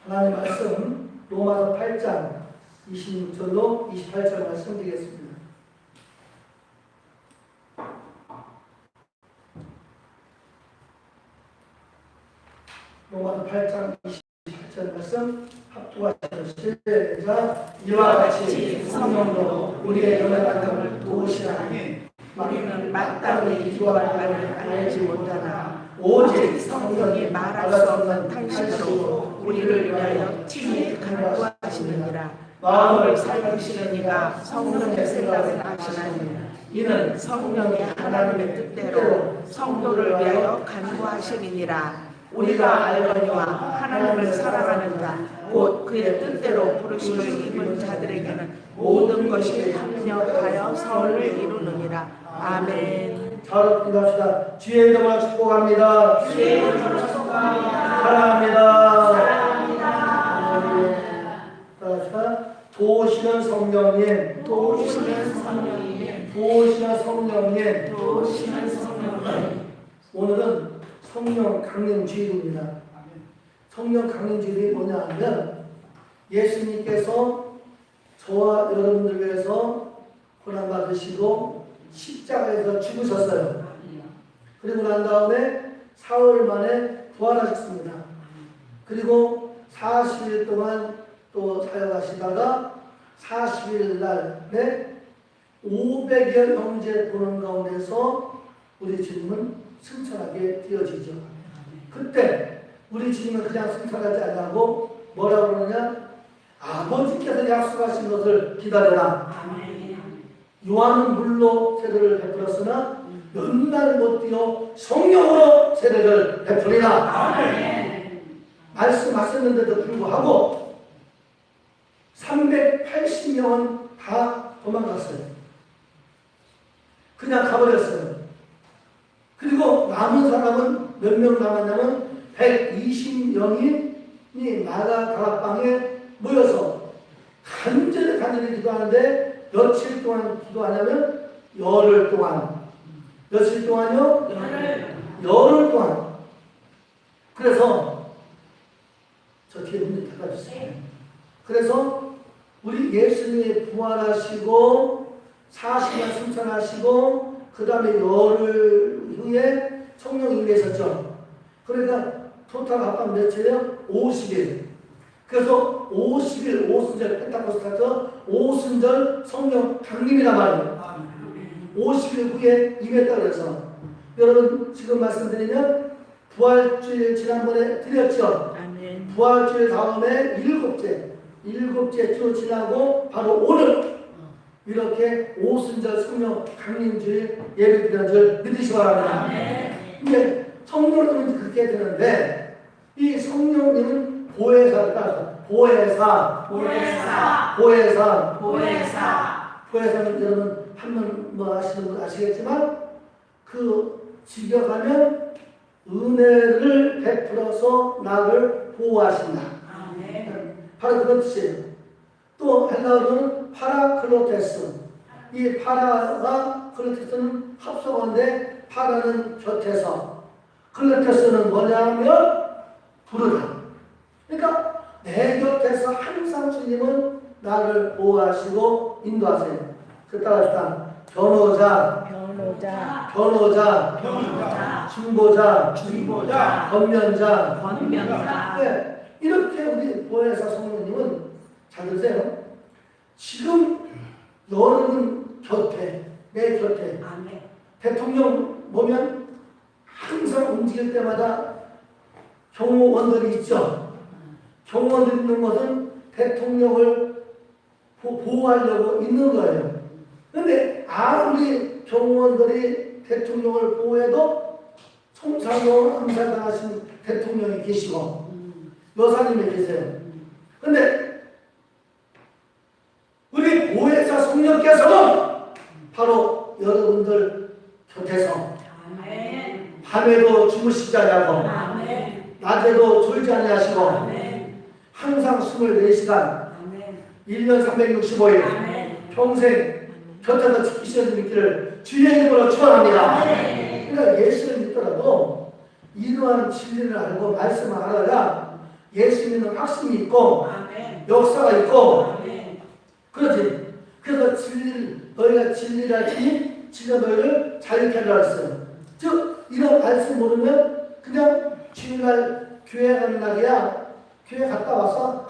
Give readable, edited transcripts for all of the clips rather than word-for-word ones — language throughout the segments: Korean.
하나님 말씀 로마서 8장 26절로 28절 말씀 드리겠습니다. 로마서 8장 28절 말씀 합독하시는 시작. 이와 같이 성령도 우리의 연약함을 도우시나니 우리는 마땅히 기도할 바를 알지 못하나 오직 성령이 말할 수 없는 탄식으로 우리를 위하여 친히 간구하시느니라. 마음을 살피시는 이가 성령의 생각을 아시나니 이는 성령이 하나님의 뜻대로 성도를 위하여 간구하시느니라. 우리가 알거니와 하나님을 사랑하는 자 곧 그의 뜻대로 부르심을 입은 자들에게는 모든 것이 합력하여 선을 이루느니라. 아멘. 자, 기도합시다. 주의 이름으로 축복합니다. 주의 이름으로 축복합니다. 사랑합니다. 사랑합니다. 도우시는 성령님, 도우시는 성령님, 도우시는 성령님, 도우시는 성령님. 오늘은 성령 강림주일입니다. 성령 강림주일이 뭐냐 하면 예수님께서 저와 여러분들 위해서 고난받으시고 십자가에서 죽으셨어요. 그리고 난 다음에 사흘 만에 부활하셨습니다. 그리고 40일 동안 또 사역하시다가 40일 날에 500여 형제 보는 가운데서 우리 주님은 승천하게 되어지죠. 그때 우리 주님은 그냥 승천하지 않고 뭐라고 그러냐? 아버지께서 약속하신 것을 기다려라. 요한은 물로 세례를 베풀었으나 몇 날 못 뛰어 성령으로 세례를 베풀리라. 말씀하셨는데도 불구하고 380명은 다 도망갔어요. 그냥 가버렸어요. 그리고 남은 사람은 몇 명 남았냐면 120명이 마가 다락방에 모여서 간절히 기도하는데 며칠 동안 기도하냐면 열흘 동안. 며칠 동안요? 열흘 동안. 그래서 저 뒤에 문을 닫아주세요. 그래서 우리 예수님이 부활하시고 40년 승천하시고 그 다음에 열흘 후에 성령이 임하셨죠. 그러니까 토탈 합방 며칠이에요? 50일. 그래서 50일 오순절 펜타코스탈에서 오순절 성령 강림이란 말이에요. 50일 후에 임했다 그래서 여러분 지금 말씀드리면 부활주일 지난번에 드렸죠. 부활주일 다음에 일곱째 주 지나고 바로 오늘 이렇게 오순절 성령 강림주일 예배드리는 줄 믿으시기 바랍니다. 근데 성령님은 그렇게 되는데 이 성령님은 보혜사를 따라서 보혜사는 여러분 한번 뭐 아시는 분 아시겠지만 그 직역하면 은혜를 베풀어서 나를 보호하신다. 바로 그런 뜻이에요. 또 헬라어로는 파라클로테스. 이 파라와 클로테스는 합성어인데 파라는 곁에서 클로테스는 뭐냐면 부르다. 그러니까 내 곁에서 항상 주님은 나를 보호하시고 인도하세요. 그 따라서 변호자, 중보자, 권면자. 네, 이렇게 우리 보혜사 성령님은 잘 들으세요. 지금 여러분 곁에, 내 곁에 대통령 보면 항상 움직일 때마다 경호원들이 있죠. 경호원들이 있는 것은 대통령을 보호하려고 있는 거예요. 그런데 아무리 경호원들이 대통령을 보호해도 총사로 암살당하신 대통령이 계시고 여사님이 계세요. 그런데 우리 보혜사 성령께서는 바로 여러분들 곁에서 밤에도 주무시지 않고 낮에도 졸지 아니하시고 항상 24시간 1년 365일 평생 곁에서 지키시는 믿기를 주의 이름으로 축원합니다. 그러니까 예수를 믿더라도 이러한 진리를 알고 말씀을 알아야 예수님은 확신이 있고 아멘. 역사가 있고 아멘. 그렇지. 그래서 너희가 진리를 알지 진리가 너희를 자유케 하리라 했어요. 즉 이런 말씀 모르면 그냥 주일날 교회 가는 날이야. 교회 갔다 와서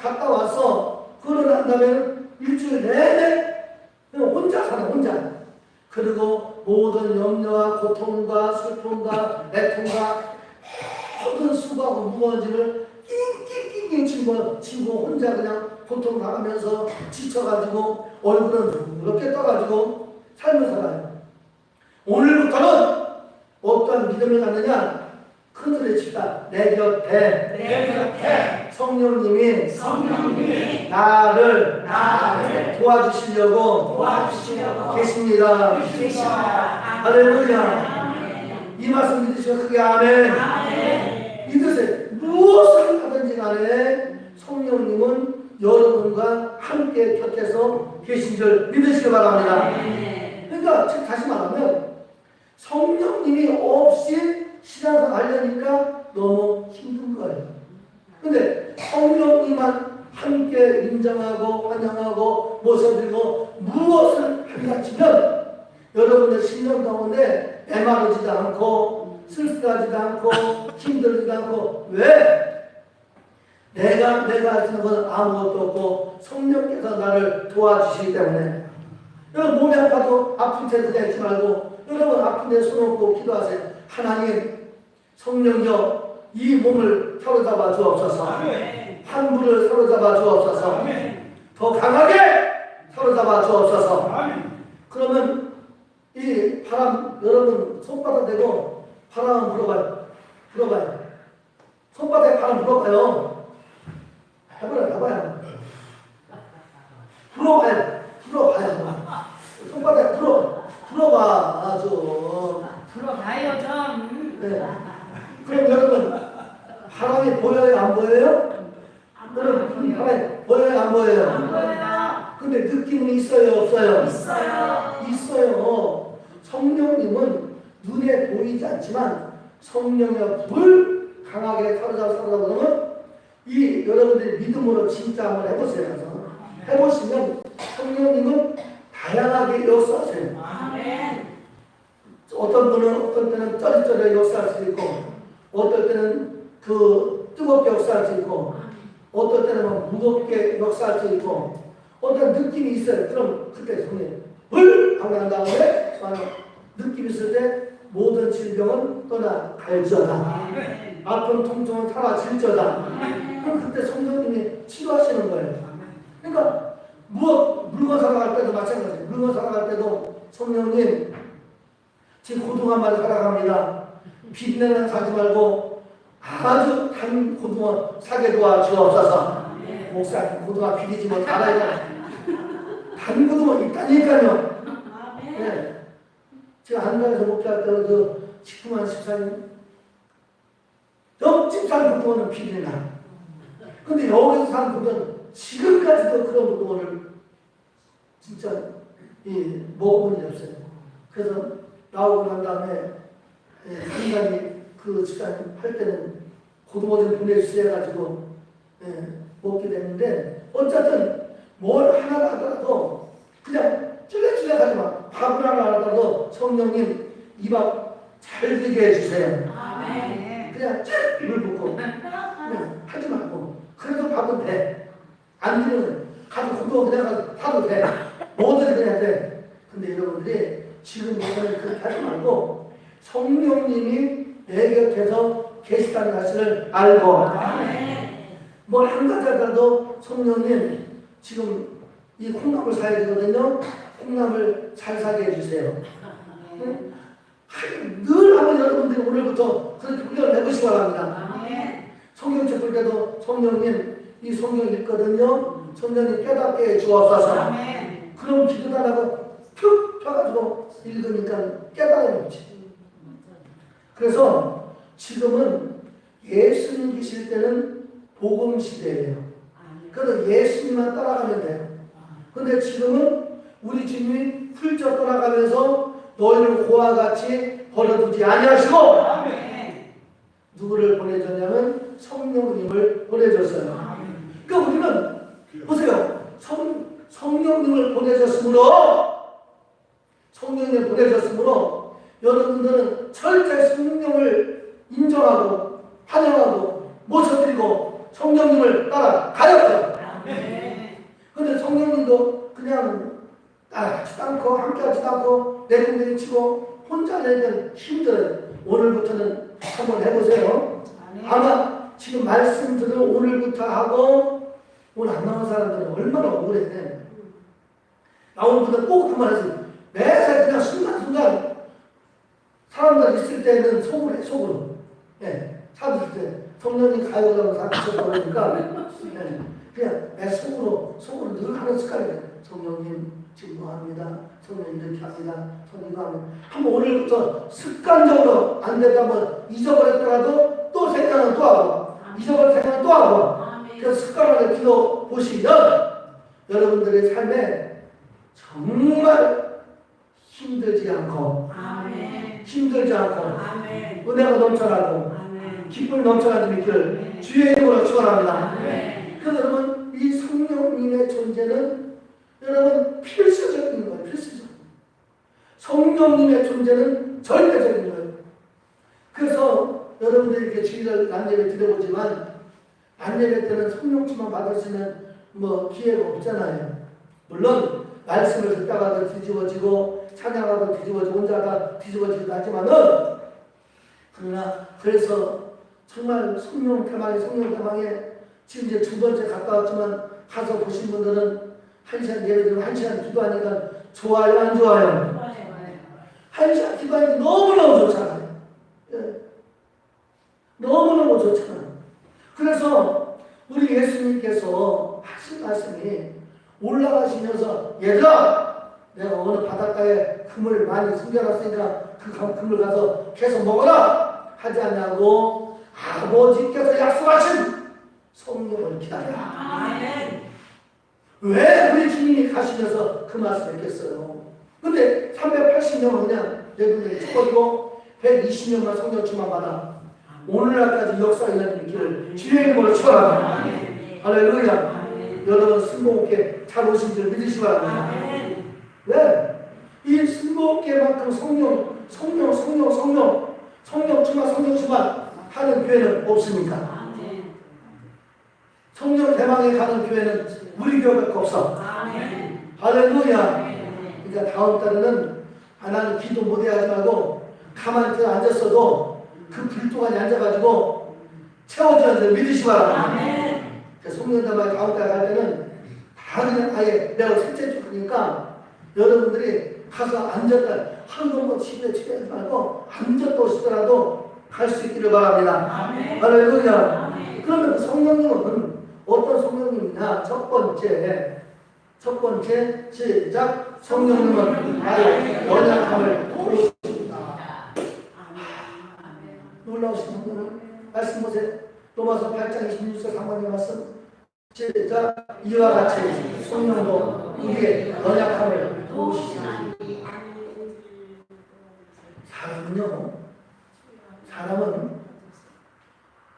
그러고 난 다음에 일주일 내내 그냥 혼자 살아 혼자. 그리고 모든 염려와 고통과 슬픔과 애통과 모든 수고하고 무거운 짐을 낑낑낑낑 지고 혼자 그냥 고통 당하면서 지쳐가지고 얼굴은 부럽게 떠가지고 삶을 살아요. 오늘부터는 어떠한 믿음을 갖느냐? 큰 소리 칩시다. 내 곁에 성령님이 나를 도와주시려고 계십니다. 할렐루야. 이 말씀 믿으시면 크게 아멘. 믿으세요. 무엇을 하든지 간에 성령님은 여러분과 함께 곁에서 계신 줄 믿으시기 바랍니다. 그러니까 다시 말하면 성령님이 없이 신앙생활 하려니까 너무 힘든 거예요. 근데 성령님만 함께 인정하고 환영하고 모셔드리고 무엇을 하리라 치면 여러분의 신령 가운데 메마르지도 않고 쓸쓸하지도 않고 힘들지도 않고 왜? 내가 하시는 건 아무것도 없고 성령께서 나를 도와주시기 때문에 여러분 몸이 아파도 아픈 채 그냥 있지 말고 여러분 아픈데 손 얹고 기도하세요. 하나님 성령여 이 몸을 사로잡아 주옵소서. 환부를 사로잡아 주옵소서. 더 강하게 사로잡아 주옵소서. 그러면 이 바람 여러분 손바닥 대고 바람 불어봐요. 손바닥에 바람 불어봐요. 해봐요. 불어봐요. 손바닥에 불어봐 아주. 불어봐요 좀. 네. 그럼 여러분 바람이 보여요 안 보여요? 여러분 바람이 보여요 안 보여요? 안 보여요. 근데 느낌은 있어요 없어요? 있어요. 성령님은 눈에 보이지 않지만 성령의 불 강하게 사로잡으면 이 여러분들이 믿음으로 진짜 한번 해보세요. 해보시면 성령님은 다양하게 역사하세요. 아멘. 어떤 때는 쩌리쩌리 역사할 수 있고 어떨 때는 그 뜨겁게 역사할 수 있고 어떨 때는 막 무겁게 역사할 수 있고 어떤 느낌이 있어요. 그럼 그때 성령 불 강한 다음에 느낌이 있을 때 모든 질병은 떠나갈지어다. 아픈 통증은 사라질지어다. 그럼 그때 성령님이 치료하시는 거예요. 그러니까 물건 사러 갈 때도 마찬가지예요. 물건 사러 갈 때도 성령님 지금 고등어 한 마리 사러 갑니다. 빛내는 사지 말고 아주 단 고등어 사게 도와주옵소서. 목사님 고등어 비리지 못하라. 단 고등어 있다니까요. 네. 제가 한강에서 목회할 때 그 식품한 집사님 옆집 산 고등어는 비리나. 근데 여기서 산 고등어는 지금까지도 그런 고등어를 진짜 먹어본 적이 없어요. 그래서 나오고 난 다음에 인간이 그 집사님 할 때는 고등어 좀 보내주세요 해가지고 먹게 됐는데 어쨌든 뭘 하나 하더라도 그냥 찔레찔레하지 마. 밥을 하나 하더라도 성령님 이 밥 잘 되게 해주세요. 아멘. 그냥 물 붓고 하지 말고 그래도 밥은 돼. 안 되면 가서 고등어 그냥 사도 돼. 뭐든 그냥 돼. 근데 여러분들이 지금 이거는 그렇게 하지 말고 성령님이 내 곁에서 계시다는 사실을 알고 뭘 한 가지 하더라도 성령님 지금 이 콩나물 사야 되거든요. 콩나물 잘 사게 해주세요. 응? 늘 한번 여러분들이 오늘부터 그렇게 훈련을 해보시기 바랍니다. 성경책 볼 때도 성령님 이 성경 읽거든요. 성령님 깨닫게 해주옵소서. 그럼 기도도 안 하고 툭 펴가지고 읽으니까 깨달아놓지. 그래서 지금은 예수님 계실 때는 복음 시대예요. 그래서 예수님만 따라가면 돼요. 근데 지금은 우리 주님이 훌쩍 떠나가면서 너희를 고와 같이 버려두지 아니하시고 누구를 보내줬냐면 성령님을 보내줬어요. 그러니까 우리는 보세요. 성령님을 보내줬으므로 여러분들은 절대 성령을 인정하고 환영하고 모셔드리고 성령님을 따라가야죠. 그런데 성령님도 그냥 따라가지도 않고 함께하지도 않고 내리치고 혼자 내면 힘들어요. 오늘부터는 한번 해보세요. 아마 지금 말씀 들은 오늘부터 하고 오늘 안 나온 사람들은 얼마나 억울해. 나온 분들 꼭 한번 하세요. 매일 그냥 순간순간 사람들 있을 때는 속으로. 예, 찾을 때 성령님 가요라고 사람들니까 그냥 내 속으로 늘 하는 습관이에요. 성령님 지금 뭐 합니다. 성령님 이렇게 합니다. 성령님 이거 합니다. 한번 오늘부터 습관적으로 안 되다 한번 잊어버렸더라도 또 생각은 또 하고 잊어버린 생각은 또 하고 그래서 습관을 기도 보시면 여러분들의 삶에 정말 힘들지 않고 은혜가 넘쳐나고 기쁨이 넘쳐나는 있기를 주의 이름으로 축원합니다. 그래서 여러분 이 성령님의 존재는 여러분 필수적인 거예요. 필수적. 성령님의 존재는 절대적인 거예요. 그래서 여러분들이 이렇게 주일날 안예배 드려보지만 안예배 때는 성령 충만 받을 수 있는 기회가 없잖아요. 물론 말씀을 듣다가도 뒤집어지고 찬양하고 뒤집어지고 혼자 하다 뒤집어지기도 하지만은 그러나 그래서 정말 성령 대망에 지금 이제 두 번째 가까웠지만 가서 보신 분들은 1시간 예배 드리면 1시간 기도하니까 좋아요 안 좋아요? 1시간 기도하니까 너무너무 좋잖아요. 예. 너무너무 좋잖아요. 그래서 우리 예수님께서 하신 말씀이 올라가시면서 얘들아 내가 어느 바닷가에 금을 많이 숨겨놨으니까 그 금을 가서 계속 먹어라 하지 않냐고 아버지께서 약속하신 성령을 기다려라. 아멘. 왜 우리 주님이 가시면서 그 말씀을 했겠어요? 근데 380명은 그냥 내분들이 죽어지고 120명만 성령 충만 받아 오늘날까지 역사가 일어나는 길을 주의 이름으로 축원합니다. 할렐루야. 여러분 승복께 잘 오신 줄 믿으시기 바랍니다. 왜? 이 승복께만큼 성령 충만 하는 교회는 없습니까? 성령 대망에 가는 교회는 우리 교회밖에 없어. 할렐루야. 그러니까 다음 달에는 나는 기도 못해 하지 말고 가만히 앉았어도 그 불동안에 앉아가지고 채워줘야 돼. 믿으시기 바랍니다. 성령 대망에 다음 달에 갈 때는 다 그냥 아예 내가 셋째 주니까 여러분들이 가서 앉았다 한번도 집에 하지 말고 앉았다 오시더라도 갈 수 있기를 바랍니다. 할렐루야. 그러면 성령님은 어떤 성령님이냐? 첫 번째 시작. 성령님은 나의 연약함을 도우십니다. 놀라우신 성령은 말씀 보세요. 로마서 8장 26절 3번의 말씀 시작. 이와 같이 성령도 우리의 연약함을 도우시니다. 사람은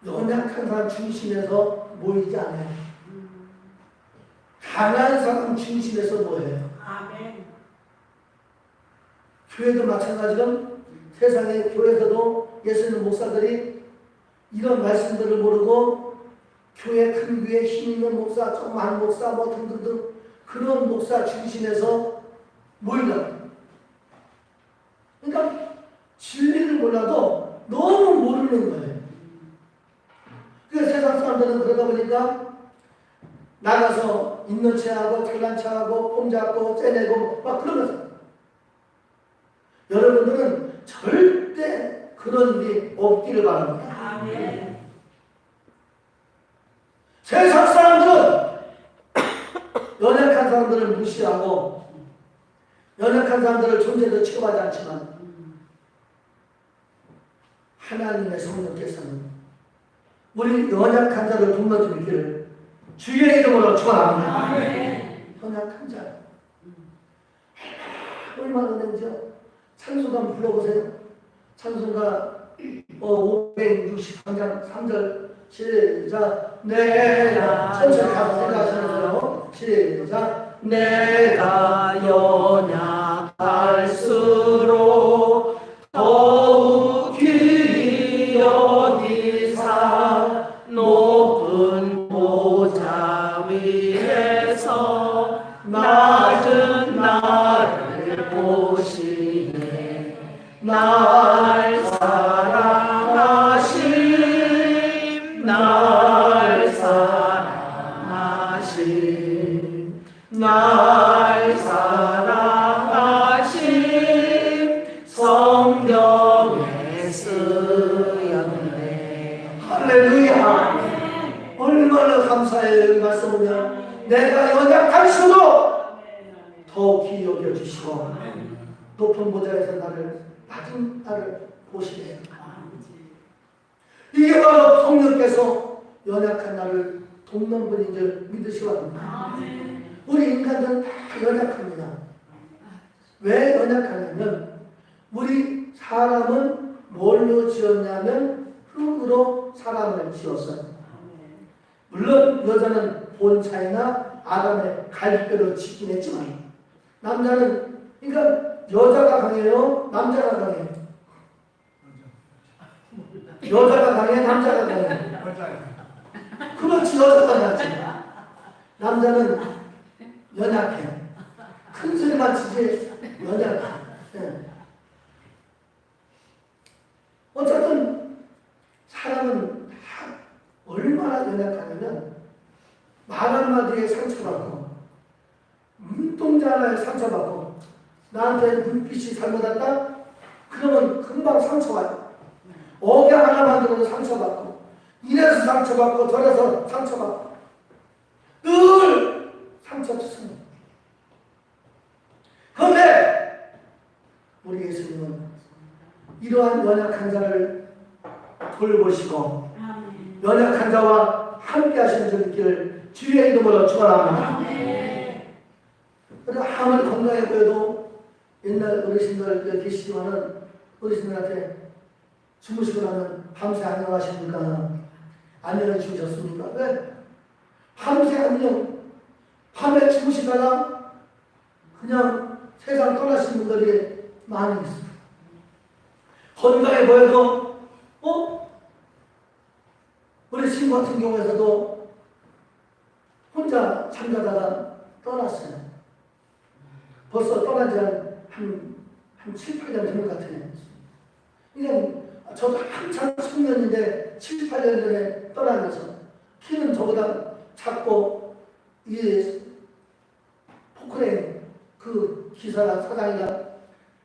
연약한 사람 중심에서 모이지 않아요. 강한 사람 중심에서 모여요. 교회도 마찬가지로 세상의 교회에서도 예수님 목사들이 이런 말씀들을 모르고 교회 큰 교회 힘 있는 목사, 좀 많은 목사 뭐 등등등 그런 목사 중심에서 모이다. 그러니까 진리를 몰라도 너무 모르는 거예요. 그 세상 사람들은 그러다 보니까 나가서 있는 체하고 잘난 체하고 폼 잡고 째내고 막 그러면서 여러분들은 절대 그런 일이 없기를 바랍니다. 세상 사람들은 연약한 사람들을 무시하고 연약한 사람들을 존재도 취급하지 않지만 하나님의 성령께서는 우리 연약한 자를 돕아주기를 주의 이름으로 축원합니다. 연약한 자 얼마나 은혜죠. 찬송가 한번 불러보세요. 찬송가 563장 3절 시작. 내가 천천히 가서 생각하시면서요. 시작. 내가 연약할수록 더욱 귀히 여기사 높은 보좌 위에서 낮은 나를 보시네. 날 사랑하심, 날 사랑하심, 날 사랑하심, 성경에 쓰였네. 할렐루야. 얼마나 감사해요. 이 말씀은요. 내가 연약할수록 더욱 귀히 여겨주시고 높은 보좌에서 나를 낮은 나를 보시네요. 이게 바로 성령께서 연약한 나를 돕는 분인 줄 믿으시기 바랍니다. 우리 인간들은 다 연약합니다. 왜 연약하냐면 우리 사람은 뭘로 지었냐면 흙으로 사람을 지었어요. 물론 여자는 본차이나 아담의 갈비뼈로 짓긴 했지만 남자는, 그러니까 여자가 강해요? 남자가 강해요? 여자가 강해? 남자가 강해? 그렇지, 여자가 낫지. 남자는 연약해. 큰 소리만 치지 연약해. 네. 어쨌든 사람은 다 얼마나 연약하냐면 말 한마디에 상처받고 눈동자 하나에 상처받고 나한테 눈빛이 잘못했다? 그러면 금방 상처와요. 억양 하나만 들어도 상처받고 이래서 상처받고 저래서 상처받고 늘 상처받습니다. 그런데 우리 예수님은 이러한 연약한 자를 돌보시고 연약한 자와 함께 하시는 줄 있기를 주의 이름으로 축원합니다. 그래서 아무리 건강해 보여도 옛날 어르신들 여기 계시지만은 어르신들한테 주무시고 나면 밤새 안녕하십니까? 안녕해 주셨습니까? 왜? 밤새 안녕. 밤에 주무시다가 그냥 세상 떠나신 분들이 많이 있어요. 건강해 보여도 우리 친구 같은 경우에서도 혼자 잠자다가 떠났어요. 벌써 떠난 지 한 7, 8년 된 것 같아요. 그냥 저도 한참 청년인데 7, 8년 전에 떠나면서 키는 저보다 작고 이 포크레인 그 기사나 사장이나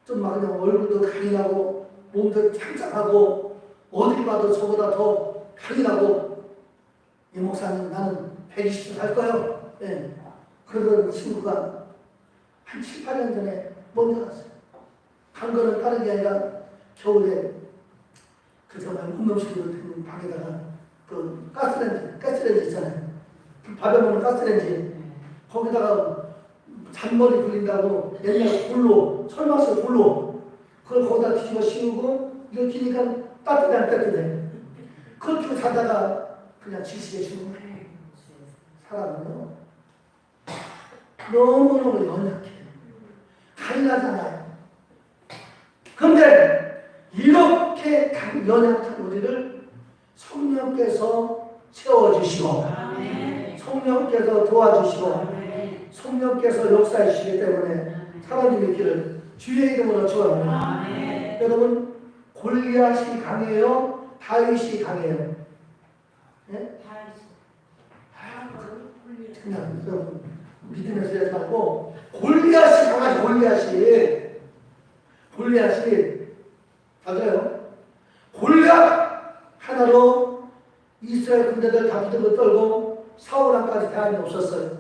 좀 막 그냥 얼굴도 강인하고 몸도 짱짱하고 어딜 봐도 저보다 더 강인하고 이 목사님 나는 120살 살 거예요. 네. 그러던 친구가 한 7, 8년 전에 먼저 갔어요. 간 거는 다른 게 아니라 겨울에 그 정말 운동식으로 된 방에다가 그 가스레인지 있잖아요. 밥에 먹는 가스레인지 거기다가 잔머리 굴린다고 옛날 굴로 철마스 굴로 그걸 거기다 뒤집어 씌우고 이거 기니까 따뜻해 안 따뜻해. 그렇게 자다가 그냥 지시게 죽는 거예요. 사람은요 너무너무 연약해. 강인하잖아요. 그런데 이렇게 연약한 우리를 성령께서 채워주시고 성령께서 도와주시고 성령께서 역사해 주시기 때문에 사람들의 길을 주의 이름으로 축원합니다. 여러분 골리앗이 강해요? 다윗이 강해요? 네? 그냥 여러분 믿으면서 하지 말고 골리앗이 강하지. 골리앗이 맞아요. 골리앗 하나로 이스라엘 군대들 다 붙들고 떨고 사울왕까지 대안이 없었어요.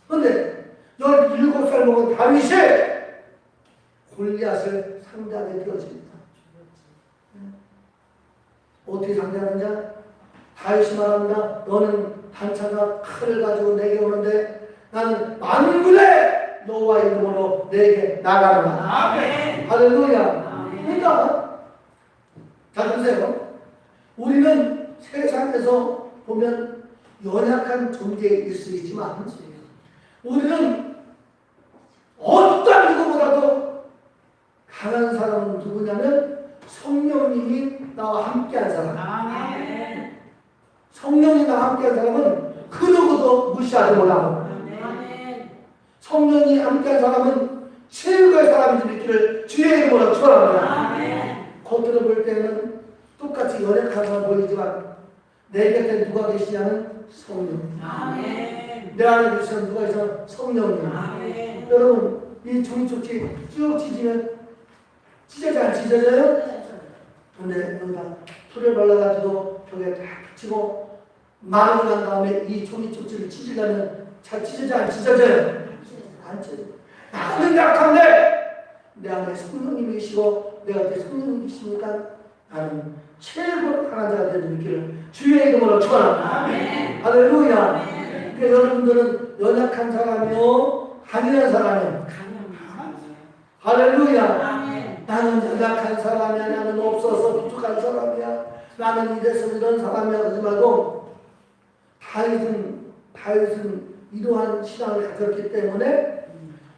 그런데 17살 먹은 다윗이 골리앗을 상대하게 되어집니다. 어떻게 상대하느냐? 다윗이 말합니다. 너는 단차가 칼을 가지고 내게 오는데 나는 만군의 여호와 이름으로 내게 나가노라. 아멘. 할렐루야. 아멘. 그러니까 자 보세요. 우리는 세상에서 보면 연약한 존재일 수 있지만 우리는 어떤 누구보다도 강한 사람은 누구냐면 성령님이 나와 함께한 사람. 아멘. 성령이 나와 함께한 사람은 그 누구도 무시하지 못하고 아멘. 성령이 함께한 사람은 최고의 사람인지 믿기를 주의 이름으로 축원합니다. 아멘. 겉으로 볼 때는 똑같이 연약한 사람 보이지만 내 곁에 누가 계시냐면 성령. 아멘. 내 안에 계시는 누가 있어? 성령님. 아멘. 여러분 이 종이쪽지 쭉 찢으면 찢어져 안 찢어져요? 근데 여기다 풀을 발라가지고 벽에 딱 붙이고 마르고 난 다음에 이 종이쪽지를 찢으려면 잘 찢어져 안 찢어져요? 안 찢어져. 나는 약한데 내 안에 성령님이 계시고 내가 내 성령님이 계시니까 나는 최고로 강한 자가 되는 길을 주의 이름으로 축원합니다. 아멘. 할렐루야. 아멘. 그러니까 여러분들은 연약한 사람이요 강인한 사람이요. 할렐루야. 아멘. 나는 연약한 사람이야. 나는 없어서 부족한 사람이야. 나는 이래서 이런 사람이야. 그러지 말고 다윗은 이러한 신앙을 가졌기 때문에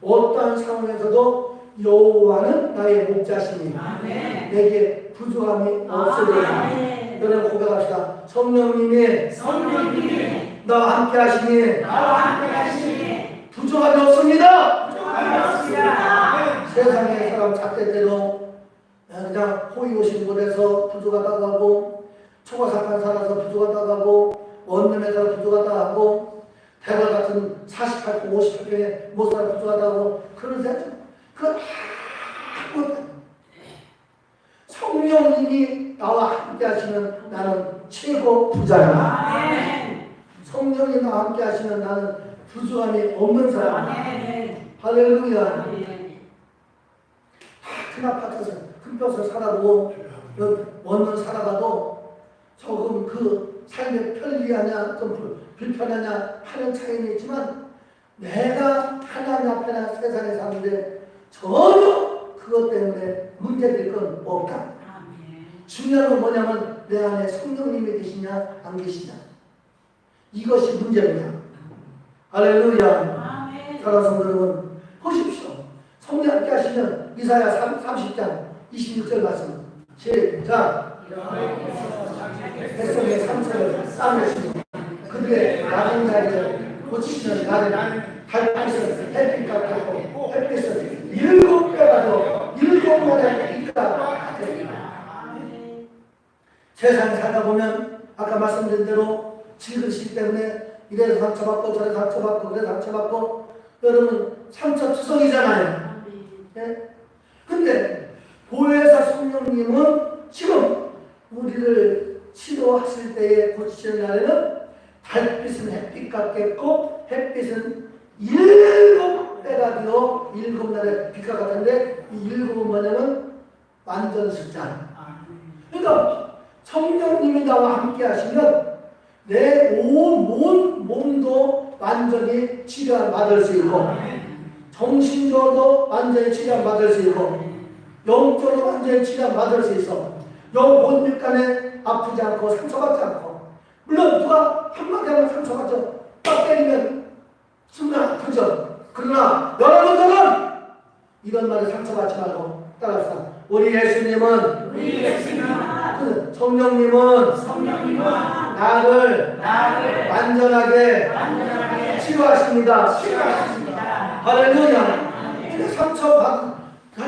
어떠한 상황에서도 여호와는 나의 목자시니 아멘. 내게 부족함이 없으리라. 아멘. 여러분 고백합시다. 성령님이 성령님이 나와 함께 하시니 나와 함께 하시니 부족함이 없습니다. 부족함이 없습니다. 세상의 사람 잣대대로 그냥 호의 오신 곳에서 부족하다고 하고 초과삭한 살아서 부족하다고 하고 원룸에 살아 부족하다고 하고 대걸 같은 48평 58평에 못 살아 부족하다고 그런 생각 그건 아무것도 성령님이 나와 함께 하시면 나는 최고 부자야. 아멘. 성령이 나와 함께 하시면 나는 부족함이 없는 사람. 아멘. 할렐루야. 아멘. 큰 아파트에서 큰 뼈서 살아도 원룸 살아가도 조금 그 삶에 편리하냐 좀 불편하냐 하는 차이는 있지만 내가 하나님 앞에나 세상에 사는데 전혀 그것 때문에 문제될 건 없다. 아멘. 중요한 건 뭐냐면 내 안에 성령님이 계시냐 안 계시냐 이것이 문제입니다. 할렐루야. 아멘. 사랑하는 여러분 보십시오. 성령 함께 하시면 이사야 30장 26절 말씀 시작. 백성의 상처를 싸매시고 그들의 낮은 자리를 고치시는 날에는 달빛은 햇빛 같고 햇빛은 7배가 더 7번의 빛과 같으리라. 세상에 살다 보면 아까 말씀드린 대로 질그릇이기 때문에 이래서 상처받고 저래서 상처받고 그래서 상처받고 여러분 상처투성이잖아요. 예? 근데 보혜사 성령님은 지금 우리를 치료하실 때에 고치시는 날에는 달빛은 햇빛 같겠고 햇빛은 7배가 되어 7날의 빛과 같은데 이 7은 뭐냐면 완전 숫자. 그러니까 성령님이 나와 함께 하시면 내 온 몸도 완전히 치료받을 수 있고 정신적으로도 완전히 치료받을 수 있고 영적으로 완전히 치료받을 수 있어. 영혼 육간에 아프지 않고 상처받지 않고 물론 누가 한마디 하면 상처받죠. 딱 때리면 순간 아프죠. 그러나 여러분들은 이런 말에 상처받지 말고 따라합시다. 우리 예수님은 성령님은 나를 완전하게 치유하십니다. 할렐루야. 근데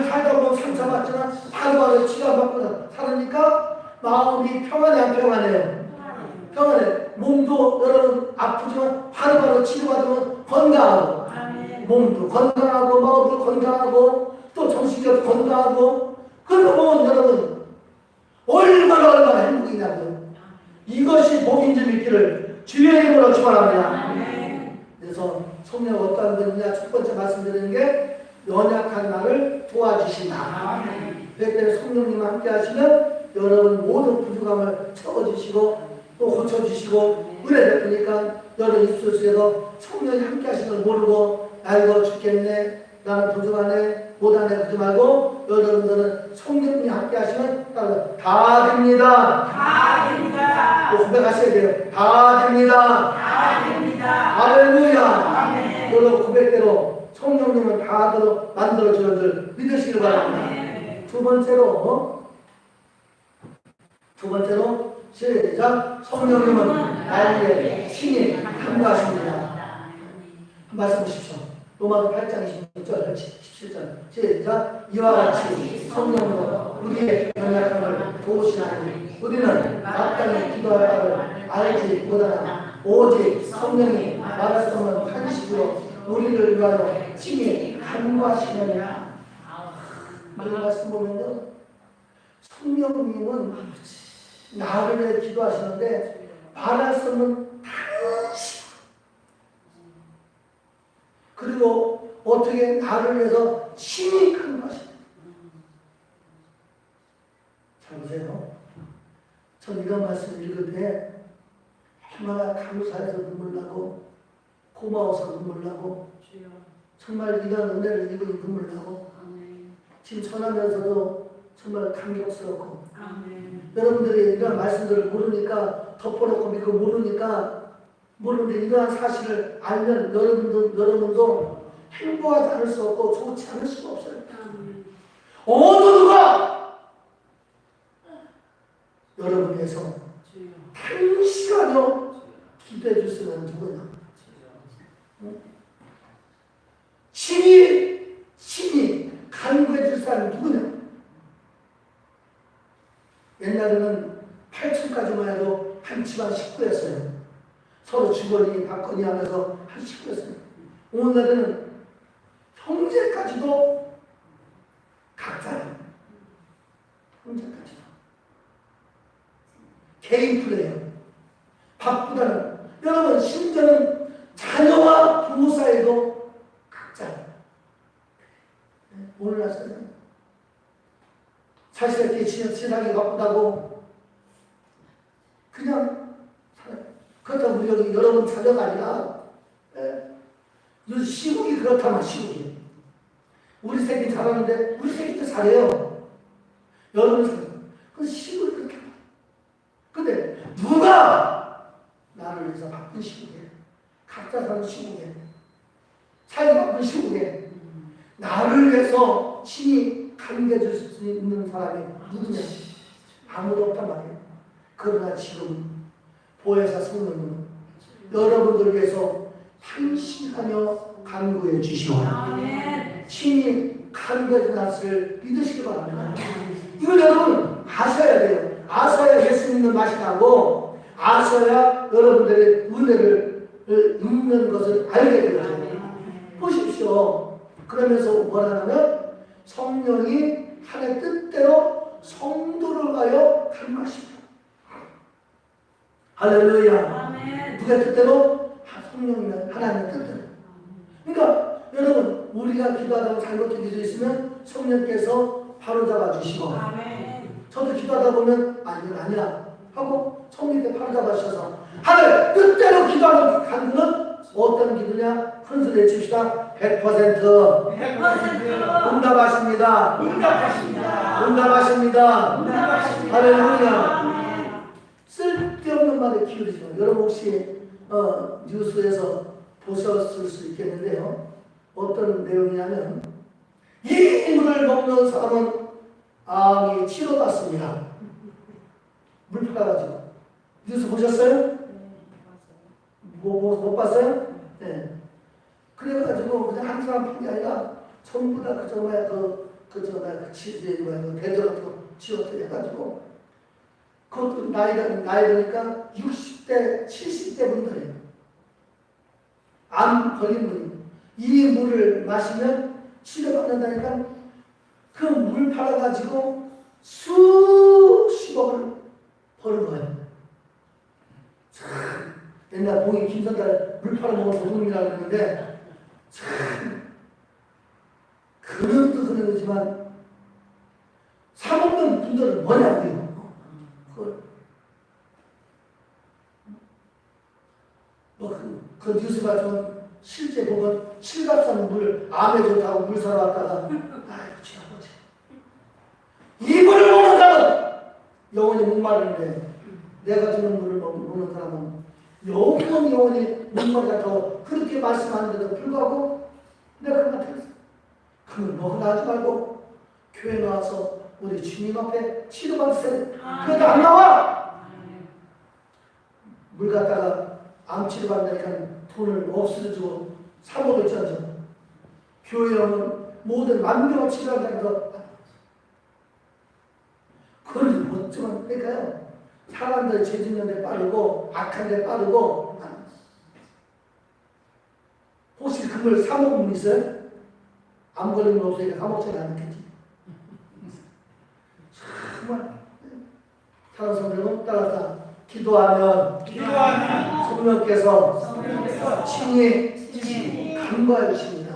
살다 보면 상처받지만 바로바로 치료받고 살으니까 마음이 평안해 안 평안해요? 평안해. 몸도 여러분 아프지만 바로바로 치료받으면 건강하고 몸도 건강하고 마음도 건강하고 또 정신적으로 건강하고 그러면 여러분 얼마나 행복이냐고요. 이것이 복인지 믿기를 주의 이름으로 축원합니다. 그래서 성령 어떠한 분이냐 첫 번째 말씀드리는 게 연약한 나를 도와주신다. 그렇기 때문에 성령님과 함께 하시면 여러분 모든 부족함을 채워주시고 또 고쳐주시고 은혜 베푸니까 여러분 입술에서 성령이 함께 하시는 걸 모르고 나 이거 죽겠네 나는 부족 안에 못안에 그러지 말고 여러분들은 성령님이 함께 하시면 다 됩니다. 다 됩니다. 고백하셔야 돼요. 다 됩니다. 다 됩니다. 할렐루야. 아멘. 여러분 고백대로 성령님은 다 만들어주는 줄 믿으시길 바랍니다. 아멘. 두 번째로 시작. 성령님은 나에게 친히 함께하십니다. 말씀 보십시오. 로마서 8장 26절 17절 시작. 이와 같이 성령으로 우리의 연약함을 도우시나니 우리는 마땅히 기도할 바를 알지 못하나 오직 성령이 말할 수 없는 탄식으로 우리를 위하여 친히 간구하시느냐. 이 말씀 보면요, 성령님은 나를 위해 기도하시는데 말할 수 없는 탄식, 그리고 어떻게 나를 위해서 친히 간구하시느냐. 잘 보세요. 전 이런 말씀을 읽을 때 얼마나 감사해서 눈물 나고 고마워서 눈물 나고 정말 이런 은혜를 입은 눈물 나고 지금 전하면서도 정말 감격스럽고 여러분들이 이런 말씀들을 모르니까 덮어놓고 믿고 모르는데 이러한 사실을 알면 여러분도 행복하지 않을 수 없고 좋지 않을 수가 없어요. 어느 누가 여러분 위해서 한시간여 기도해 줄 수 있는 누구냐? 친히 간구해 줄 사람이 누구냐? 옛날에는 8층까지만 해도 한 집안 식구였어요. 서로 주거니 받거니 하면서 한 식구였어요. 오늘날에는 형제까지도 각자예요. 형제까지도. 개인 플레이어. 바쁘다는. 여러분, 심지어는 자녀와 부모 사이도 각자예요. 오늘날 사람은 사실 이렇게 지나기 바쁘다고 그냥 살아요. 그렇다고 우리 여기 여러분 자녀가 아니라 요즘 시국이 그렇다면 시국이 우리 새끼 잘하는데 우리 새끼도 잘해요. 여러분 잘해요. 그 시국이 그렇게 근데 누가 나를 위해서 바쁜 시국에 각자 사는 시국에 살기 바쁜 시국에 나를 위해서 친히 간구해 줄 수 있는 사람이 누구냐? 아무도 없단 말이에요. 그러나 지금 보혜사 성령님은 여러분들 위해서 탄식하며 간구해 주시오라. 친히 간구해 줄 것을 믿으시기 바랍니다. 이걸 여러분 아셔야 돼요. 아셔야 예수 믿는 맛이 나고 아셔야 여러분들의 은혜를 읽는 것을 알게 되죠. 보십시오. 그러면서 뭐라냐면 성령이 하나님의 뜻대로 성도를 가여 갈망하십니다. 할렐루야. 누가 뜻대로? 성령이면 하나님의 뜻대로. 그러니까 여러분 우리가 기도하다가 잘못된 기도 있으면 성령께서 바로 잡아주시고 저도 기도하다 보면 아니야 하고 성령께 바로 잡아주셔서 하늘 뜻대로 기도하는 간구는 어떤 기도냐? 큰 소리 해줍시다. 100% 응답하십니다. 할렐루야. 쓸데없는 말에 기울이지 마. 여러분 혹시 뉴스에서 보셨을 수 있겠는데요. 어떤 내용이냐면 이 물을 먹는 사람은 암이 치료받습니다. 물 팔아가지고. 뉴스 보셨어요? 못 봤어요? 네. 그래가지고 그냥 한 사람 판게 아니라 전부 다 대저 같은 거 치료를 해가지고 그것도 나이 드니까 60대, 70대 분들이에요. 암 걸린 분이 이 물을 마시면 치료받는다니까 그 물 팔아가지고 수십억을 버는 거예요. 참 옛날 봉이 김선달 물 팔아먹어서 도둑이라고 그러는데 참 그런 뜻은 그러지만 사먹는 분들은 뭐냐고요. 그 뉴스 봐주면 실제 보면 칠갑산 물 암에 좋다고 물 사러 왔다가 아이고 지나보지 이물을 먹는 사람은 영원히 목마르는데 내가 주는 물을 먹는 사람은 영원히 목마르다 더 그렇게 말씀하는데도 불구하고 내가 그만 들었어. 그걸 먹으라 하지 말고 교회 나와서 우리 주님 앞에 치료받으세요. 그래도 안 나와. 물 갖다가 암 치료받으니까 돈을 억수로 주고 사먹을 줄 알죠. 교회 오면 모든 만병을 치료한다는 그걸 어쩌면 될까요? 사람들 죄짓는 데 빠르고 악한 데 빠르고 혹시 그걸 사먹은 분 있어요? 암 걸린 건 없으니까 사먹지는 않겠지. 정말 다른 성경은 따라서 기도하면 성령께서 친히 간과하십니다.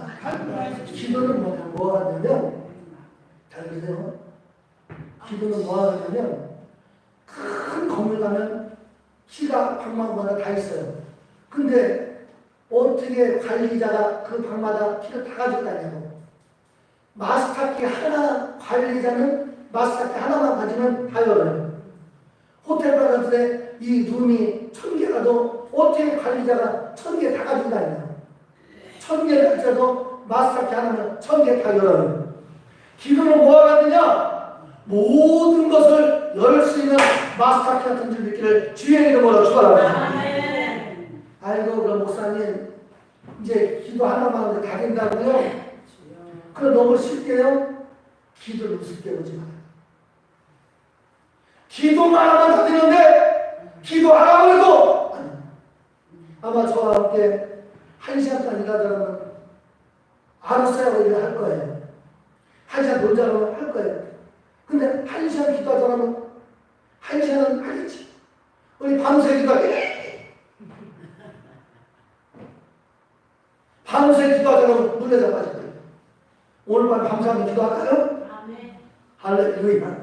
기도는 뭐가 하냐면 잘 들으세요. 기도는 뭐가 하냐면 큰 건물 가면 키가 방마다 다 있어요. 근데 어떻게 관리자가 그 방마다 키를 다 가지고 다냐고. 마스터키 하나 관리자는 마스터키 하나만 가지면 다 열어요. 호텔 가는데 이 룸이 1000개라도 어떻게 관리자가 1000개 다 가지고 다니냐. 1000개 가지고도 마스터키 하나면 1000개 다 열어요. 기도는 뭐가 같느냐? 모든 것을 열 수 있는 마스터키 같은 줄 믿기를 주의 이름으로 축원합니다. 아이고 그럼 목사님 이제 기도 하나만 하는데 다 된다고요? 그럼 너무 쉽게요? 기도를 우습게 보지 마요. 기도만 하면 다 되는데 기도하라고 해도 아마 저와 함께 1시간 동안 일하자면 알았어요 일을 할 거예요. 1시간 놀자면 할 거예요. 근데 1시간 기도하자면 1시간은 하겠지. 우리 밤새 기도하게 밤새 기도하자면 놀래자 빠질 거예요. 오늘 밤 밤새 기도할까요? 할렐루야.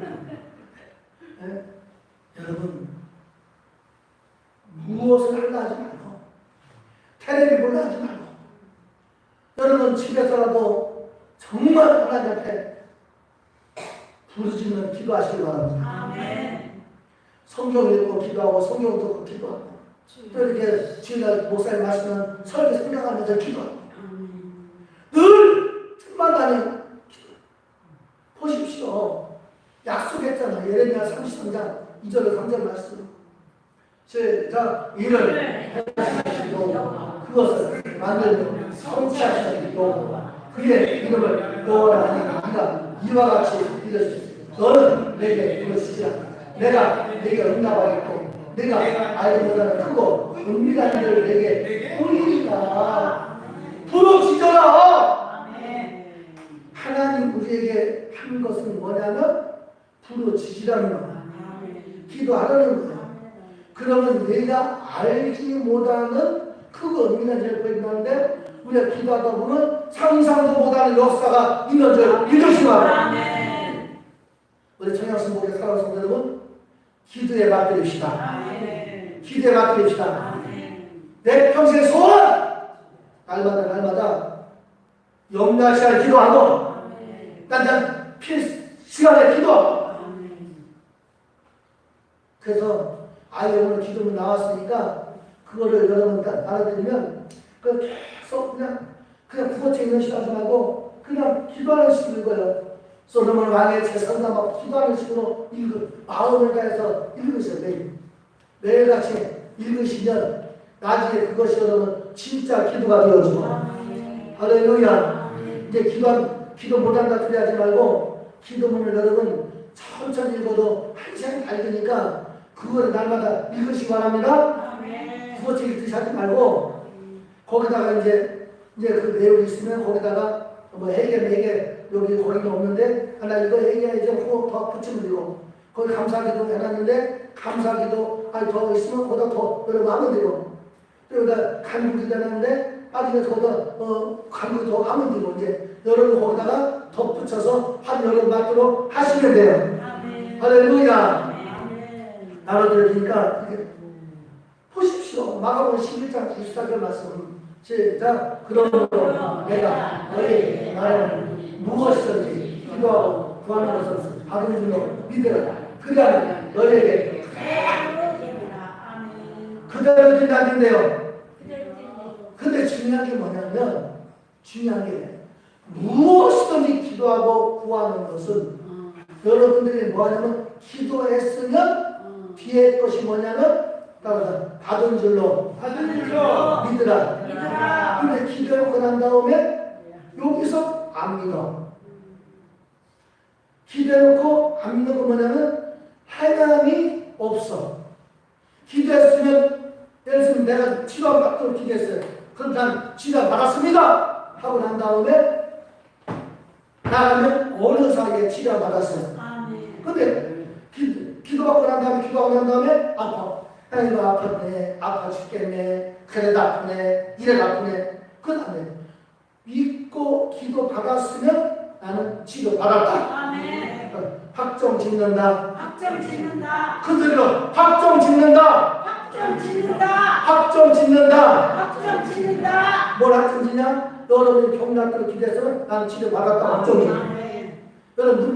네? 여러분 무엇을 하려 하지 말고 텔레비 보려 하지 말고 여러분 집에서라도 정말 하나님 앞에 부르짖는 기도하시기 바랍니다. 성경 읽고 기도하고 성경 듣고 기도하고 또 이렇게 주일날 목사님 하시는 설교 생각하면서 기도하고 늘 틈만 나면 기도. 보십시오. 약속했잖아요. 예레미야 33장 2절로 3절 말씀. 자, 이를 행하시고 그것을 만들고 성취하시고 그의 이름을 여호와라 하니 네가 이와 같이 이르시되 너는 내게 부르시지라. 내가 내게 응답하겠고 내가 알기보다는 크고 은밀한 일을 내게 보이리라. 부르짖어라. 하나님 우리에게 한 것은 뭐냐면 부르짖으라는 거야. 기도하라는 거야. 그러면 내가 알지 못하는 크고 은밀한 일을 보인다는데 우리가 기도하다 보면 상상도 못하는 역사가 있는 줄 믿으시기 바랍니다. 우리 청양성복의 사랑하는 성도 여러분, 기도에 맡드립시다. 기도에 맡드립시다. 내 평생 소원! 날마다 영야시간 기도하고 딴딴 시간에 기도. 그래서 아예 오늘 기도문 나왔으니까 그거를 여러분 알아들으면 계속 그냥 구어체 있는 식으로 하지 말고 그냥 기도하는 식으로 읽어요. 솔로몬 왕의 제사나 막 기도하는 식으로 마음을 다해서 읽으세요. 매일같이 읽으시면 나중에 그것이 여러분 진짜 기도가 되어지고. 할렐루야. 이제 기도 못한다 소리 하지 말고 기도문을 여러분 천천히 읽어도 1시간 다 읽으니까 그거를 날마다 읽으시기 바랍니다. 구어체 읽듯이 하지 말고 거기다가 이제 그 내용이 있으면 거기다가 뭐 해계 여기 거기가 없는데 나 이거 해계야지 하고 더 붙이면 되고 거기 감사기도 해놨는데 감사기도 더 있으면 거기다 더 여러분 하면 되고 또 여기다 간구기도 해놨는데 나중에 거기다 간구 더 하면 되고 이제 여러분 거기다가 덧붙여서 한 여러분 맞도록 하시면 돼요. 할렐루야. 나눠드리니까 보십시오. 마가복음 11장 24절 말씀 시작. 그러므로 내가 너희에게 말하는 무엇이든지 기도하고 구하는 것은 받은 줄로 믿으라. 그리하면 너희에게 그대로 된다는데요. 근데 중요한 게 뭐냐면 중요한 게 무엇이든지 기도하고 구하는 것은 여러분들이 뭐 하냐면 기도했으면 뒤에 것이 뭐냐면 따라서 받은 줄로 믿으라. 근데 기도하고 난 다음에 여기서 안 믿어. 기도해놓고 안 믿는 거 뭐냐면 해감이 없어. 기도했으면 예를 들면 내가 치료 받도록 기도했어요. 그럼 난 치료 받았습니다 하고 난 다음에 나가면 어느 사이에 치료 받았어요. 근데 기도받고 난 다음에 아파. 이거 아팠네. 아파 죽겠네. 그래도 아프네. 이래도 아프네. 그건 안 돼. 믿고 기도 받았으면 나는 치료 받았다. 확정 짓는다. 그들로 확정 짓는다. 확정 짓는다. 뭘 확정 짓냐? 여러분이 병났다고 기도했으면 나는 치료 받았다. 확정 짓는다. 여러분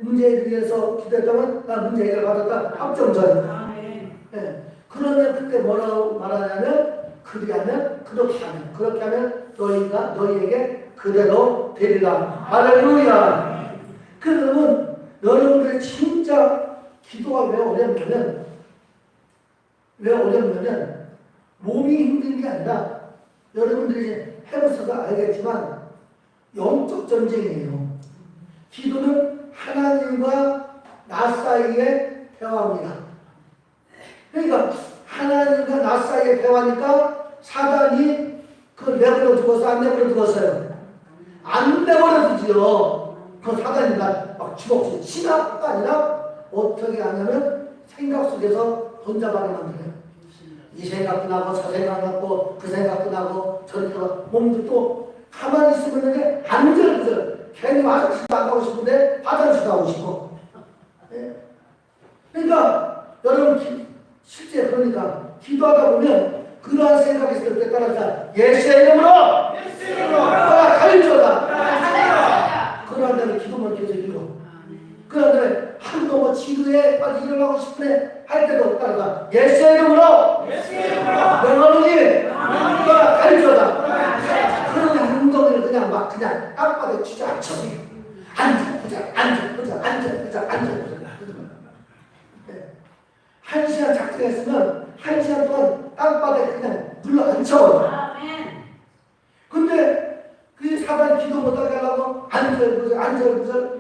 문제에 대해서 기도했다면 나는 문제 해결 받았다. 확정 전. 네. 그러면 그때 뭐라고 말하냐면 그렇게 하면 너희에게 그대로 되리라. 할렐루야. 그러면 여러분들이 진짜 기도가 왜 어렵냐면 몸이 힘든 게 아니라 여러분들이 해보셔서 알겠지만 영적 전쟁이에요. 기도는 하나님과 나 사이의 대화입니다. 그러니까 하나님과 나 사이의 대화니까 사단이 그걸 내버려 두고서 안 내버려 두었어요. 안 내버려 두지요. 그 사단이 막 주먹질 신학가 아니라 어떻게 하냐면 생각 속에서 혼자만이 만들어요. 이 생각도 나고 저 생각도 나고 그 생각도 나고 저렇게 몸도 또 가만히 있으면 이게 안절부절 괜히 화장실도 안 가고 싶은데 화장실도 가고 싶고. 그러니까 여러분 실제 그러니까 기도하다 보면 그러한 생각이 있을 때 따라서 예수의 이름으로 가르쳐다. 그러한 대로 기도만 계속 이루어. 그러한 대로 한동안 지도에 빨리 일어나고 싶네 할 때도 따라서 예수의 이름으로 명하노니 가르쳐다. 그러면 운동을 그냥 땅바닥에 주저앉혀. 앉아. 한 시간 작정했으면 한 시간 동안 땅바닥에 그냥 눌러 앉혀. 근데 그 사단이 기도 못하게 하려고 안절부절.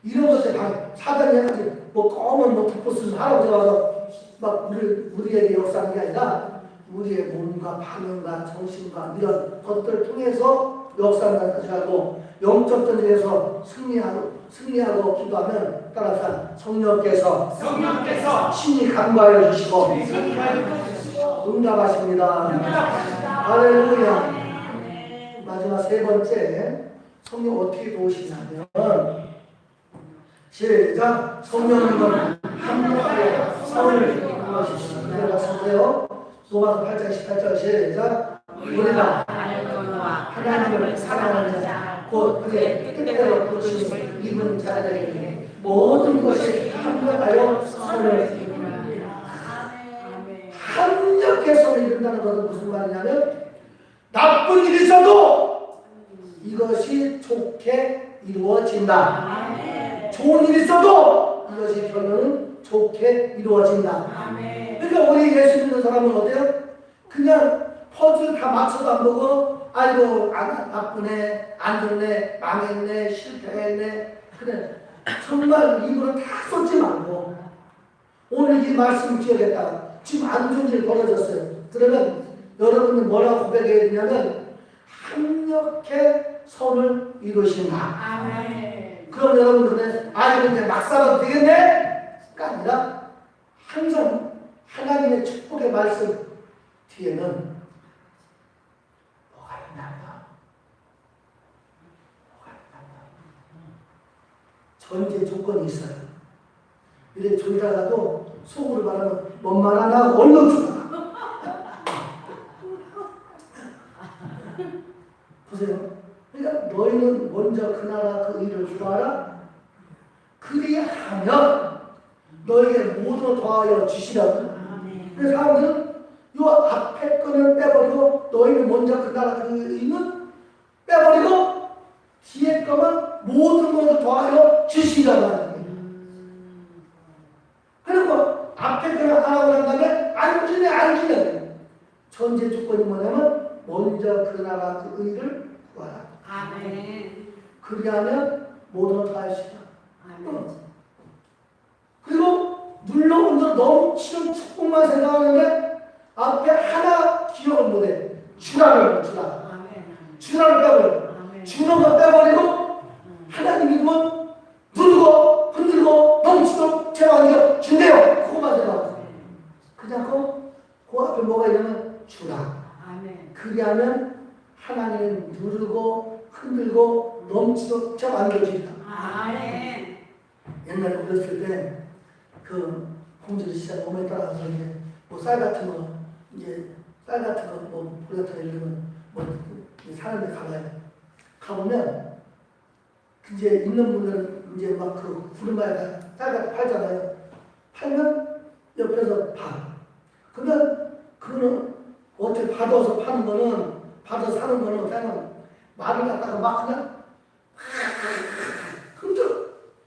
이런 것에 사단이 해가지고 검은 덮고 쓰는 할아버지 와서 막 우리에게 역사하는 게 아니라 우리의 몸과 반응과 정신과 이런 것들을 통해서 역사를 가져가고 영적 전쟁에서 승리하고 기도하면 따라서 성령께서 신이 간과하여 주시고 응답하십니다. 할렐루야. 마지막 세 번째 성령 어떻게 도우시냐면 시작. 성령님은 합력하여 선을 이루어주시는 내가 쓰세요. 로마서 8장 18절 시작. 우리가 하나님을 사랑하는 자 곧 그의 뜻대로 부르심을 입은 자들에게 모든 것이 합력하여 선을 이루느니라. 합력해서 이룬다는 것은 무슨 말이냐면 나쁜 일이 있어도 이것이 좋게 이루어진다. 좋은 일이 있어도 이것이 결론은 좋게 이루어진다. 그러니까 우리 예수 믿는 사람은 어때요? 그냥 퍼즐 다 맞춰도 안 보고 아이고 나쁘네, 안 좋네, 망했네, 실패했네. 그래 정말 이거는 다 쏟지 말고 오늘 이 말씀 기억했다가 지금 안 좋은 일 벌어졌어요. 그러면 여러분은 뭐라고 고백해야 되냐면 합력해 선을 이루신다. 그럼 여러분들은 아이고 이제 막 살아도 되겠네? 가 아니라 항상 하나님의 축복의 말씀 뒤에는 뭐가 있나요? 전제 조건이 있어요. 이래 졸다가도 속으로 말하면 뭔 말 하나 얼른 죽어. 보세요. 그러니까 너희는 먼저 그 나라 그 의를 구하라. 그리하면 너에게 모두 더하여 주시라고. 그래서 사람들은 이 앞에 거는 빼버리고 너희는 먼저 그 나라 그 의는 빼버리고 뒤에 거만 모두 더하여 주시라고 하는 거예요. 그리고 앞에 거는 안 하고 난 다음에 안 주네. 전제 조건이 뭐냐면 먼저 그 나라 그 의를 구하라. 아멘. 그리하면 모두 더하시라. 아멘. 그리고 눌러온다 넘치는 축복만 생각하는데 앞에 하나 기억을 못해. 주라를 빼버려. 주는 거 빼버리고 하나님이 뭐 누르고 흔들고 넘치도록 제가 준대요. 그거만 생각하고 그냥 그 앞에 뭐가 있냐면 주라. 그리하면 하나님 누르고 흔들고 넘치도록 제가 안겨주리라. 옛날에 어렸을 때 그 공주를 시작 몸에 따라서 이제 뭐 쌀 같은 거 뭐 불 같은 거 이런 뭐 사는 데 가보면 이제 있는 분들은 이제 막 그 구름마에다 쌀 같은 거 팔잖아요. 팔면 옆에서 봐. 그러면 그거는 어떻게 받아서 파는 거는 받아서 사는 거는 그냥 말을 갖다가 막 그냥 흔들어.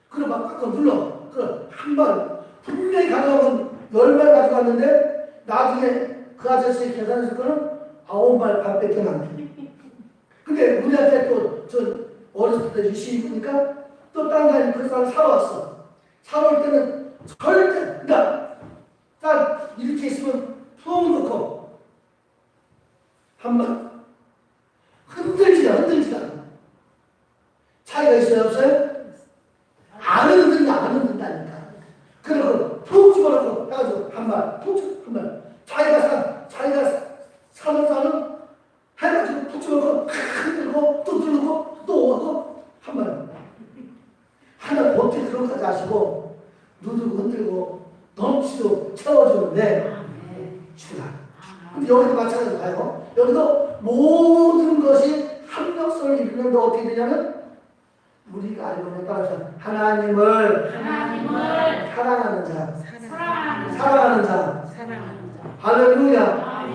그래 막 깎아 눌러. 그래 한발 분명히 가져가면 10발 가져갔는데 나중에 그 아저씨 계산했을 거는 9발 반밖에 안 돼. 근데 우리한테 또 저 어렸을 때 유시히 보니까 또 다른 사람이 그 쌀을 사러 왔어. 사러 올 때는 절대 그러니까 쌀 이렇게 있으면 푹 넣고 한번 흔들지 않아. 차이가 있어요 없어요? 안 흔든다니까. 그리고 푹 집어넣고 해가지고 한발 자기가 사는 쌀은 해가지고 푹 집어넣고 흔들고 또 누르고 또 오고 한발 하나 어떻게 그런까지 하시고 누르고 흔들고 넘치도록 채워주는데 주라. 근데 여기도 마찬가지로 봐요. 여기도 모든 것이 합력성을 이루는데 어떻게 되냐면 우리가 알고 있는 따라서 하나님을 사랑하는 자. 할렐루야.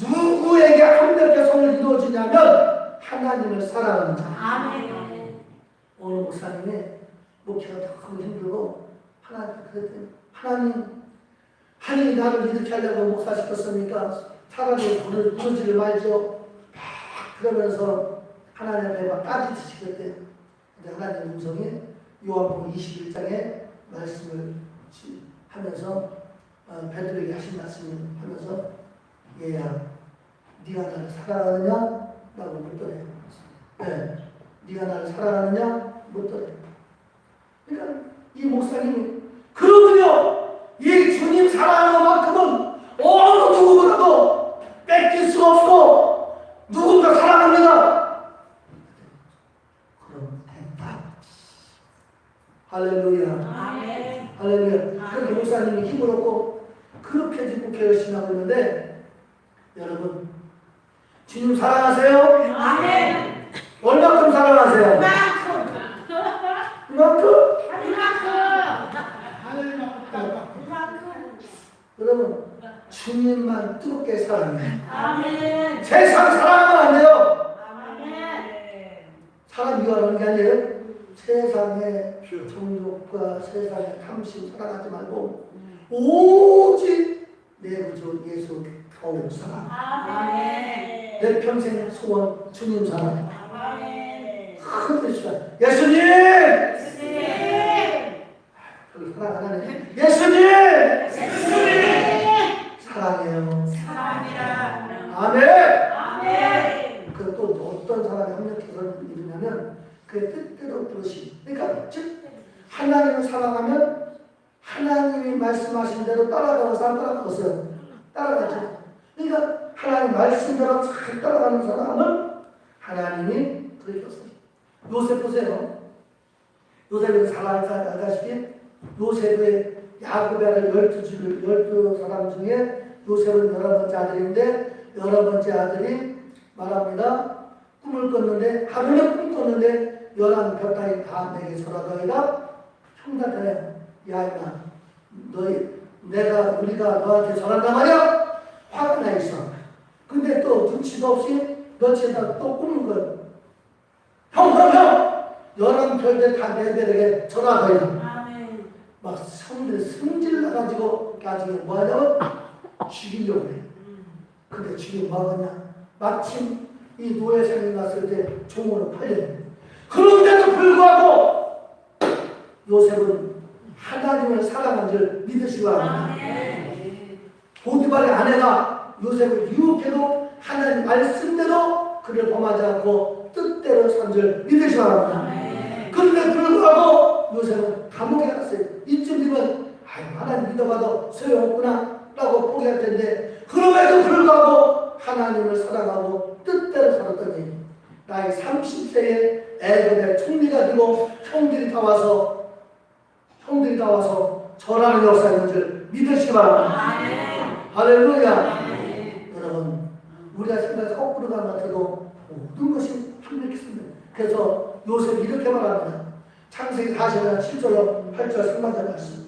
누구에게 합력의 성을 이루어지냐면 하나님을 사랑하는 자. 오늘 목사님이 목회가 너무 힘들고 하나님이 나를 이렇게 하려고 목사시켰습니까? 차라리 부르지를 말죠. 그러면서 하나님 앞에 막 따지시겠대. 근데 하나님의 음성이 요한복음 21장에 말씀을 하면서 베드로에게 하신 말씀을 하면서 얘야 네가 나를 사랑하느냐? 라고 묻더래요. 네, 네가 나를 사랑하느냐? 묻더래요. 그러니까 이 목사님이 그러군요. 이 주님 사랑하는 것만큼은 어느 누구보다도 뺏길 수가 없고 누군가 사랑합니다. 그럼 됐다. 할렐루야. 할렐루야. 그렇게 목사님이 힘을 얻고 그렇게 지금 열심히 하고 있는데 여러분 주님 사랑하세요? 얼마큼 사랑하세요? 이만큼? 여러분 주님만 뜨겁게 사랑해요. 세상 사랑하면 안 돼요. 사람 미워하는 게 아니에요. 세상의 정욕과 세상의 탐심 사랑하지 말고 오직 내 구주 예수 겨우 사랑. 내 평생 소원 주님 사랑. 큰 뜻이다. 예수님! 별로 사랑 안 하네. 예수님! 사랑해요. 아멘! 그 또 어떤 사람이 협력해서 이루냐면 그 뜻대로 그것이 그러니까 즉 하나님을 사랑하면 하나님이 말씀하신 대로 따라가는 사람 따라가죠. 그러니까 하나님 말씀대로 잘 따라가는 사람은 하나님이 그렇게 했어요. 요셉 보세요. 요셉은 잘 알다시피 요셉의 야곱의 아들 12사람 중에 요셉은 11번째 아들인데 11번째 아들이 말합니다. 꿈을 꿨는데 하루는 꿈 꿨는데 열한 볕다리 다 내게 절하더이다. 형제들아, 야 임마, 우리가 너한테 절한단 말이야. 화가 나 있어. 근데 또 눈치도 없이 며칠 있다가 또 꾸는 거예요. 형! 열한 별들 다 내게 절하더이다. 아멘. 막 성들이 승질 나가지고 나중에 뭐 하냐면 죽이려고 해. 근데 죽이면 뭐 하냐? 마침 이 노예생이 났을 때 종으로 팔려. 그런데도 불구하고 요셉은 하나님을 사랑한 줄 믿으시고 합니다. 보디발의 아내가 요셉을 유혹해도 하나님 말씀대로 그를 범하지 않고 뜻대로 산 줄 믿으시고 합니다. 그런데 불구하고 요셉은 감옥에 갔어요. 이쯤 되면 하나님 믿어봐도 소용없구나 라고 포기할 텐데 그럼에도 불구하고 하나님을 사랑하고 뜻대로 살았더니 나이 30세에 애굽의 총리가 되고 형들이 다 와서 절하는 역사인 줄 믿으시기 바랍니다. 할렐루야. 여러분, 우리가 생각해서 거꾸로 가는 것 같아도 모든 것이 완벽했습니다. 그래서 요셉이 이렇게 말합니다. 창세기 40장 7절 8절 상반절 말씀.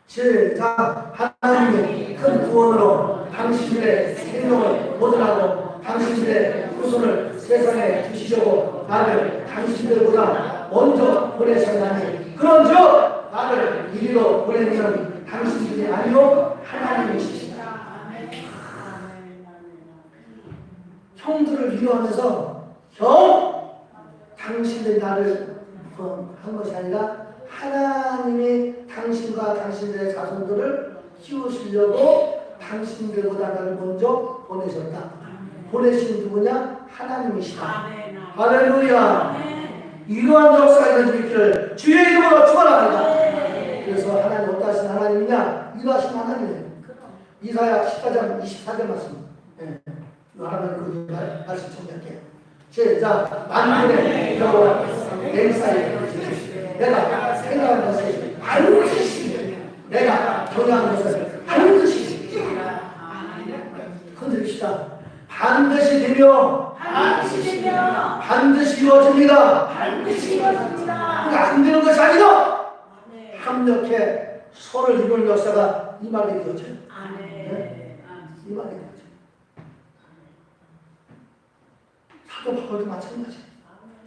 시작. 하나님이 큰 구원으로 당신들의 생명을 보존하고 당신들의 후손을 세상에 주시려고 나를 당신들보다 먼저 보내셨나니 그런즉 나를 이리로 보내는 당신들이 아니요 하나님이시다. 형들을 위로하면서 형! 당신들이 나를 한 것이 아니라 하나님이 당신과 당신들의 자손들을 키우시려고 당신들보다 나를 먼저 보내셨다. 보내신 누구냐? 하나님이시다. 할렐루야. 이러한 역사가 있기를 주의 이름으로 축원합니다. 그래서 하나님 어떠하신 하나님이냐? 이러하신 하나님이에요. 이사야 14장 24절 말씀. 하나님 그 말씀 정리할게요. 시작. 만군의 여호와 맹사에 내가 생각한 것을 반드시 내가 경영한 것을 반드시 건드립시다. 반드시 되며 반드시 이루어집니다. 안 되는 것이 아니다. 합력해 서로를 이루는 역사가 이 말이 되어져요. 이 말이 되어져요. 사도 바울도 마찬가지예요.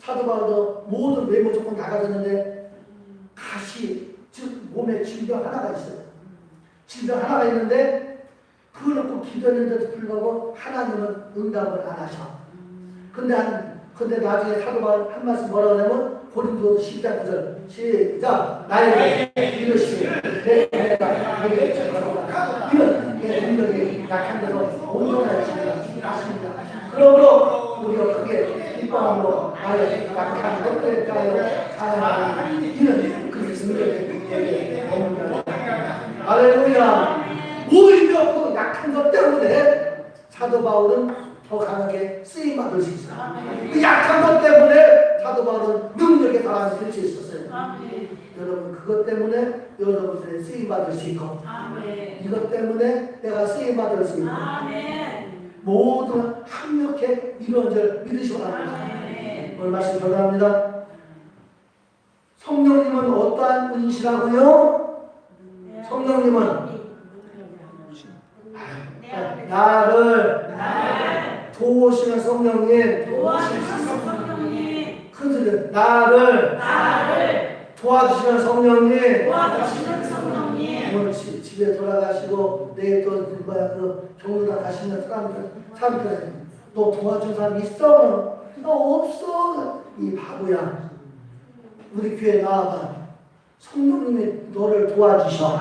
사도 바울도 모든 외모 조건 나가졌는데 가시, 즉 몸에 질병 하나가 있어요. 질병 하나가 있는데 그걸 놓고 기도했는데도 불구하고 하나님은 응답을 안 하셔. 근데 나중에 사도 바울 한 말씀 뭐라고 하냐면 고린도 10장 9절 시작. 나에게 이르시되 내가 너에게 전하노라. 이는 내 능력이 약한데도 온전하시리라 하십니다. 그러므로 우리가 크게 기뻐함으로 나의 약한 것들에 대하여 사랑하는 이는 그리스도의 능력에 머물러. 할렐루야. 오히려 그 약한 것 때문에 사도 바울은 더 강하게 쓰임받을 수 있어요. 그 약한 것 때문에 사도 바울은 능력에 달하게 될 수 있었어요. 여러분 그것 때문에 여러분들의 쓰임받을 수 있고 이것 때문에 내가 쓰임받을 수 있고 모두 합력해 이루어진 줄 믿으시기 바랍니다. 오늘 말씀 결론합니다. 성령님은 어떠한 분이시라고요? 성령님은 나를 도우시는 성령님, 큰소리 나를 도와주시는 성령님, 오늘 집에 돌아가시고 내일 또 그 종로다 가시는 사람들 너 도와준 사람 있어? 너 없어. 이 바보야. 우리 교회 나와봐. 성령님이 너를 도와주셔.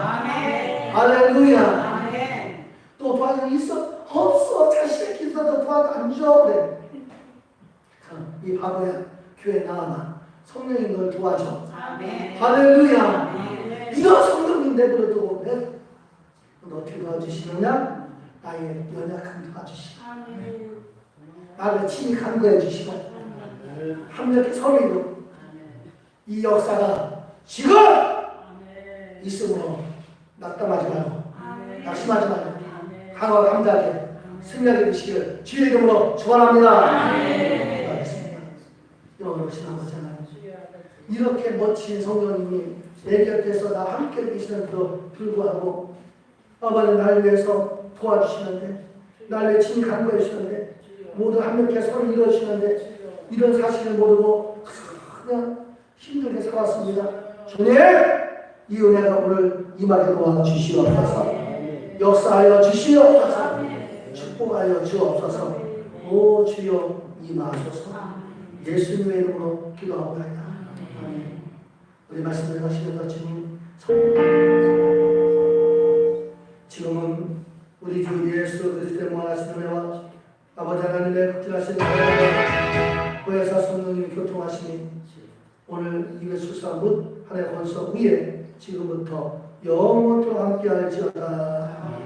할렐루야. 또 도와주는 있어? 없어. 자식이 있어도 도와도 안 줘. 그래. 이 바보야. 교회 나와봐. 성령이 널 도와줘. 할렐루야. 이런 성령님 내버려두고 너 어떻게 도와주시느냐? 나의 연약함 도와주시고 나를 친히 간구해 주시고 합력히 서로 이 역사가 지금 있으므로 낙담하지 말고 낙심하지 말고 강화 감사하게 승리하게 되시길 주의 이름으로 축원합니다. 기도하겠습니다. 영원하신 아버지 하나님, 이렇게 멋진 성령님이 내 곁에서 나 함께 계시는데도 불구하고 아버지 날 위해서 도와주시는데, 날 위해 친히 간구해 주시는데, 모두 함께 서로 이루어주시는데 이런 사실을 모르고 그냥 힘들게 살았습니다. 주님, 이 은혜가 오늘 임하게 도와주시옵소서. 역사하여 주시옵소서. 축복하여 주옵소서. 오 주여 임하소서. 예수님의 이름으로 기도하옵나이다. 아멘. 우리 말씀을 하시면서 지금은 우리 주 예수 그리스도의 무한하신 은혜와 아버지 하나님의 극진하신 은혜와 보혜사 성령님이 교통하시니 오늘 이것 수사 묻 하나의 권석 위에 지금부터 영원토록 함께할지어다.